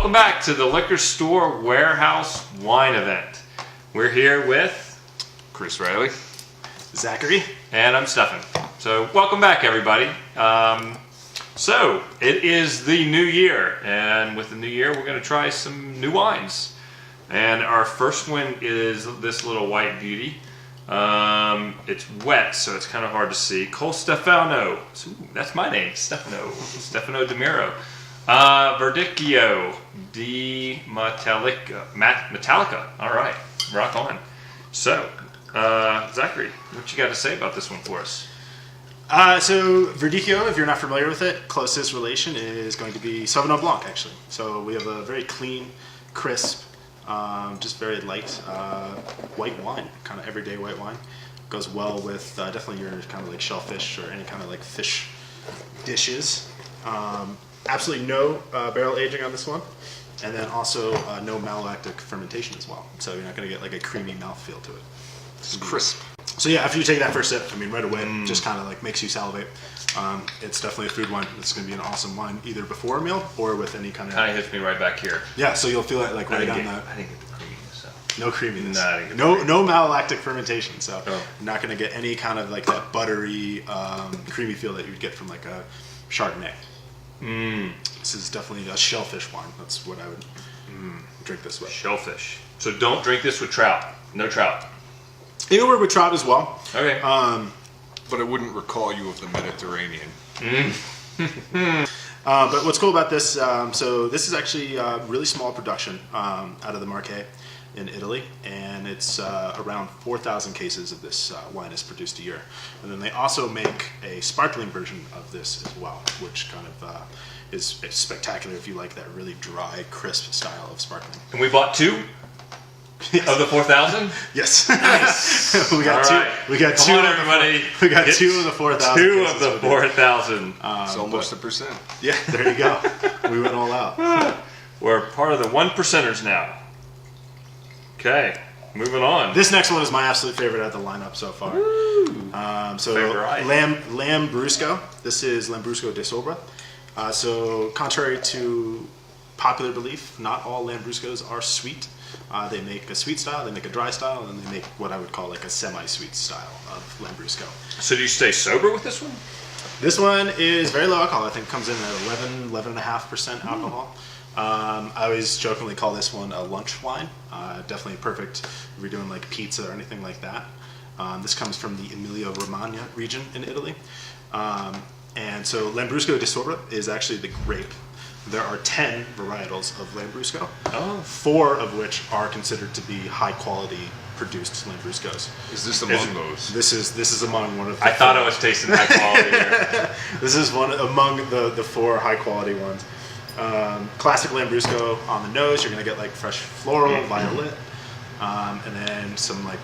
Welcome back to the Liquor Store Warehouse Wine Event. We're here with Chris Riley, Zachary, and I'm Stephan. So welcome back, everybody. So it is the new year, and with the new year, we're going to try some new wines. And our first one is this little white beauty. It's wet, so it's kind of hard to see. Colle Stefano. Ooh, that's my name, Stefano. Stefano Di Nero. Verdicchio di Matelica. All right, rock on. So, Zachary, what you got to say about this one for us? So Verdicchio, if you're not familiar with it, closest relation is going to be Sauvignon Blanc, actually. So we have a very clean, crisp, just very light white wine, kind of everyday white wine. Goes well with definitely your kind of like shellfish or any kind of like fish dishes. Absolutely no barrel aging on this one, and then also no malolactic fermentation as well. So you're not going to get like a creamy mouthfeel to it. It's crisp. So yeah, after you take that first sip, I mean, right away, it just kind of like makes you salivate. It's definitely a food wine. It's going to be an awesome wine, either before a meal or with any kind of... Kind of hits me right back here. Yeah, so you'll feel it like right down that... I didn't get the creaminess. So. No creaminess. No, I didn't get no malolactic fermentation. So you're not going to get any kind of like that buttery, creamy feel that you'd get from like a Chardonnay. This is definitely a shellfish wine. That's what I would drink this with. Shellfish. So don't drink this with trout. No trout. You can work with trout as well. Okay. But it wouldn't recall you of the Mediterranean. But what's cool about this, so this is actually a really small production out of the Marche in Italy, and it's around 4,000 cases of this wine is produced a year. And then they also make a sparkling version of this as well, which kind of is spectacular if you like that really dry, crisp style of sparkling. And we bought two of the 4,000? Yes. Nice. We got All two. right. We got Come two. on, everybody. We got two of the 4,000. Two of the 4,000. It's almost a percent. Yeah, there you go. We went all out. We're part of the 1%ers now. Okay, moving on. This next one is my absolute favorite out of the lineup so far. Lambrusco. This is Lambrusco Di Sorbara. So contrary to popular belief, not all Lambruscos are sweet. They make a sweet style, they make a dry style, and then they make what I would call like a semi-sweet style of Lambrusco. So do you stay sober with this one? This one is very low alcohol. I think it comes in at 11.5% alcohol. I always jokingly call this one a lunch wine. Definitely perfect if you're doing like pizza or anything like that. This comes from the Emilia-Romagna region in Italy. And so Lambrusco Di Sorbara is actually the grape. There are 10 varietals of Lambrusco, 4 of which are considered to be high quality produced Lambruscos. Is this among those? This is among one of the I thought I was tasting high quality here. This is one among the 4 high quality ones. Classic Lambrusco on the nose, you're going to get like fresh floral, violet, and then some like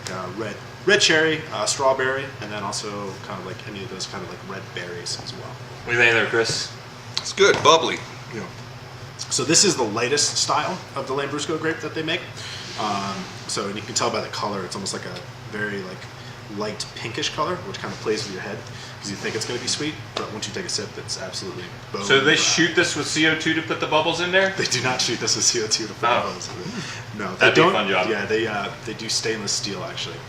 red cherry, strawberry, and then also kind of like any of those kind of like red berries as well. What do you think there, Chris? It's good, bubbly. Yeah. So this is the lightest style of the Lambrusco grape that they make. So and you can tell by the color, it's almost like a very like light pinkish color, which kind of plays with your head because you think it's going to be sweet, but once you take a sip, it's absolutely bone. So they shoot this with CO2 to put the bubbles in there? They do not shoot this with CO2 to put the bubbles in it. No, that'd be a fun job. Yeah, they do stainless steel actually.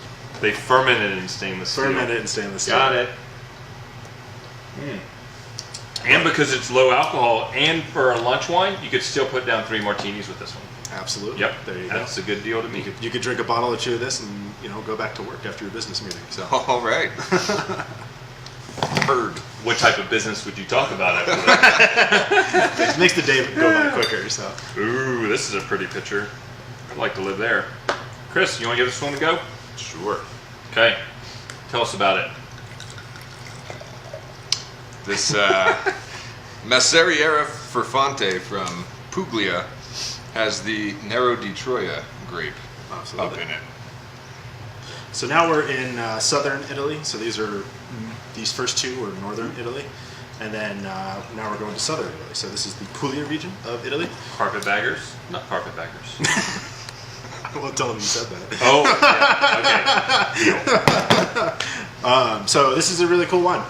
They ferment it in stainless steel. Ferment it in stainless steel. Got it. And because it's low alcohol, and for a lunch wine, you could still put down 3 martinis with this one. Absolutely. Yep. There you go. That's a good deal to me. You could drink a bottle or 2 of this and go back to work after your business meeting. So. All right. Heard. What type of business would you talk about after that? It makes the day go by quicker. So. Ooh, this is a pretty picture. I'd like to live there. Chris, you want to give this one a go? Sure. Okay. Tell us about it. This Masseria Furfante from Puglia has the Nero di Troia grape up in it. So now we're in southern Italy. So these first 2 are northern Italy. And then now we're going to southern Italy. So this is the Puglia region of Italy. Carpetbaggers? Not carpetbaggers. I won't tell them you said that. Oh, yeah. Okay. So this is a really cool wine.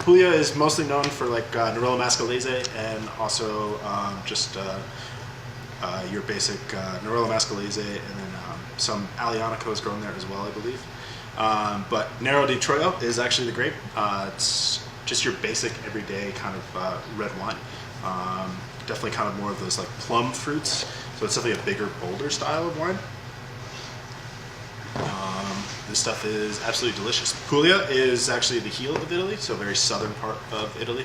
Puglia is mostly known for like Nerello Mascalese and also just your basic Nerello Mascalese, and then some Aglianico is grown there as well, I believe. But Nero di Troia is actually the grape. It's just your basic everyday kind of red wine. Definitely kind of more of those like plum fruits. So it's definitely a bigger, bolder style of wine. This stuff is absolutely delicious. Puglia is actually the heel of Italy, so very southern part of Italy.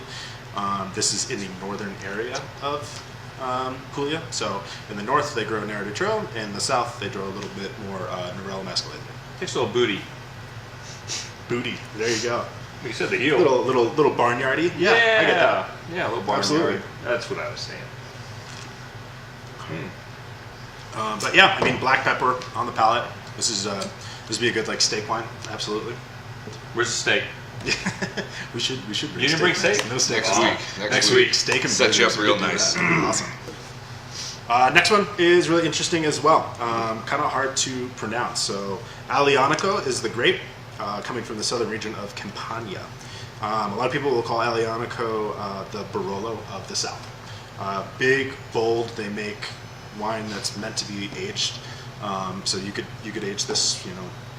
This is in the northern area of Puglia. So in the north they grow Nero di Troia, in the south they grow a little bit more Nerello Mascalese. Takes a little booty. Booty, there you go. You said the heel. Little barnyardy. Yeah, I get that. Yeah, a little barnyard. Absolutely. That's what I was saying. But yeah, I mean, black pepper on the palate. This would be a good like steak wine. Absolutely. Where's the steak? we should. You didn't bring steak? No steak. Next week. Steak and set you up burgers, real we could do nice. that. Awesome. Next one is really interesting as well. Kind of hard to pronounce. So Aglianico is the grape coming from the southern region of Campania. A lot of people will call Aglianico the Barolo of the south. Big, bold. They make wine that's meant to be aged. So you could age this,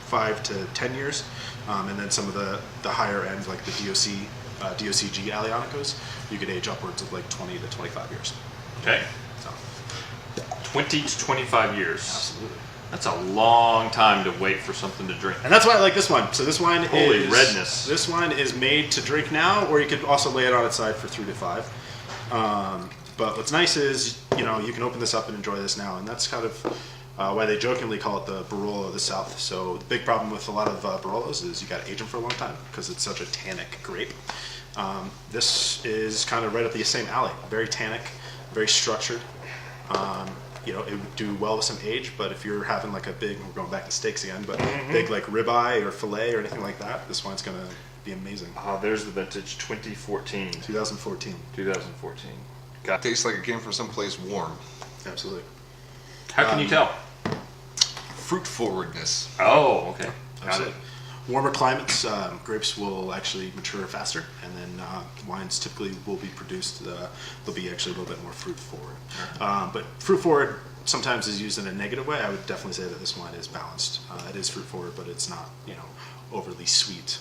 5 to 10 years, and then some of the higher end, like the DOCG Aglianicos, you could age upwards of like 20 to 25 years. Okay. So 20 to 25 years. absolutely. That's a long time to wait for something to drink. And that's why I like this one. So this wine Holy is redness. This wine is made to drink now, or you could also lay it on its side for 3 to 5. But what's nice is, you can open this up and enjoy this now, and that's kind of why they jokingly call it the Barolo of the South. So the big problem with a lot of Barolos is you got to age them for a long time because it's such a tannic grape. This is kind of right up the same alley. Very tannic, very structured. It would do well with some age, but if you're having like a big, we're going back to steaks again, but big like ribeye or filet or anything like that, this wine's going to be amazing. There's the vintage 2014. 2014. 2014. It tastes like it came from someplace warm. Absolutely. How can you tell? Fruit forwardness. Oh, okay. Got it. Absolutely. Warmer climates, grapes will actually mature faster, and then wines typically will be produced. They'll be actually a little bit more fruit forward. But fruit forward sometimes is used in a negative way. I would definitely say that this wine is balanced. It is fruit forward, but it's not, overly sweet.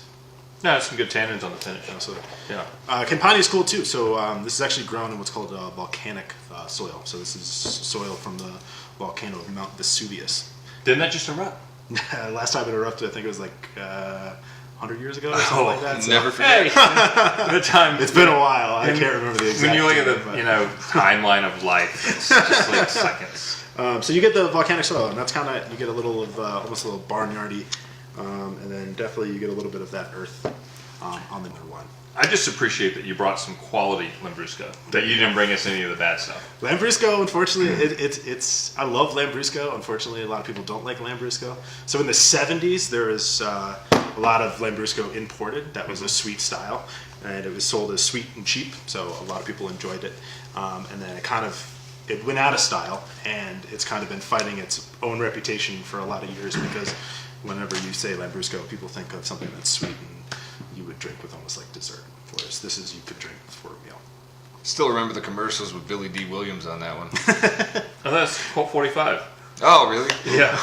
No, there's some good tannins on the finish. Absolutely. Yeah. Campania is cool too. So this is actually grown in what's called volcanic soil. So this is soil from the volcano of Mount Vesuvius. Didn't that just erupt? Last time it erupted, I think it was like 100 year or something like that. So. Never forget. Hey, the time. It's been a while. I can't remember the exact. When you look at date, the timeline of life, it's just like seconds. So you get the volcanic soil, and that's kind of, you get a little of almost a little barnyardy, and then definitely you get a little bit of that earth on the new wine. I just appreciate that you brought some quality Lambrusco. That you didn't bring us any of the bad stuff. Lambrusco, unfortunately, it's. I love Lambrusco. Unfortunately, a lot of people don't like Lambrusco. So in the 70s, there was a lot of Lambrusco imported. That was a sweet style, and it was sold as sweet and cheap. So a lot of people enjoyed it, and then it went out of style, and it's kind of been fighting its own reputation for a lot of years because whenever you say Lambrusco, people think of something that's sweet and you would drink with almost like dessert. Whereas this is you could drink for a meal. Still remember the commercials with Billy D. Williams on that one. Oh, that's Colt 45. Oh, really? Yeah.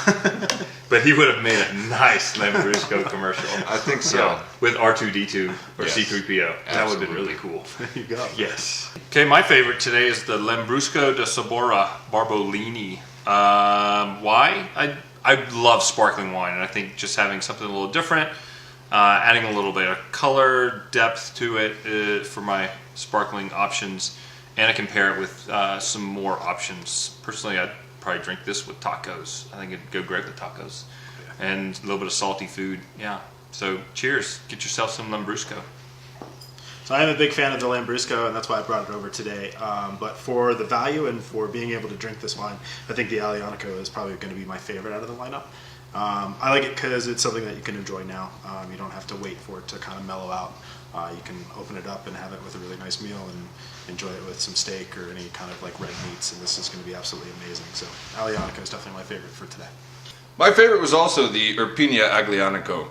But he would have made a nice Lambrusco commercial. I think so. Yeah, with R2-D2 or Yes. C-3PO. That would have been really cool. There you go. Yes. Okay, my favorite today is the Lambrusco Di Sorbara Barbolini. Why? I love sparkling wine, and I think just having something a little different, adding a little bit of color, depth to it for my sparkling options, and I compare it with some more options. Personally, I'd probably drink this with tacos. I think it'd go great with tacos. Yeah. And a little bit of salty food. Yeah. So cheers. Get yourself some Lambrusco. So I am a big fan of the Lambrusco, and that's why I brought it over today. But for the value and for being able to drink this wine, I think the Aglianico is probably going to be my favorite out of the lineup. I like it because it's something that you can enjoy now. You don't have to wait for it to kind of mellow out. You can open it up and have it with a really nice meal and enjoy it with some steak or any kind of like red meats, and this is going to be absolutely amazing. So Aglianico is definitely my favorite for today. My favorite was also the Irpinia Aglianico.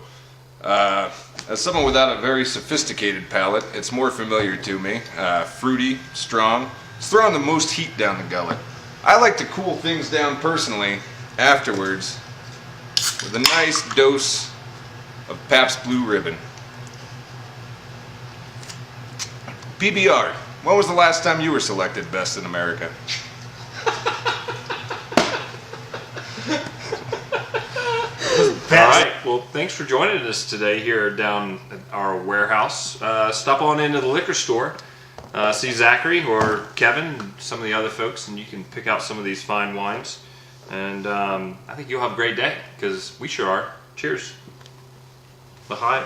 As someone without a very sophisticated palate, it's more familiar to me. Fruity, strong. It's throwing the most heat down the gullet. I like to cool things down personally afterwards with a nice dose of Pabst Blue Ribbon. PBR, when was the last time you were selected best in America? All right. Well, thanks for joining us today here down at our warehouse. Stop on into the liquor store, see Zachary or Kevin and some of the other folks, and you can pick out some of these fine wines. And I think you'll have a great day, because we sure are. Cheers. L'chaim.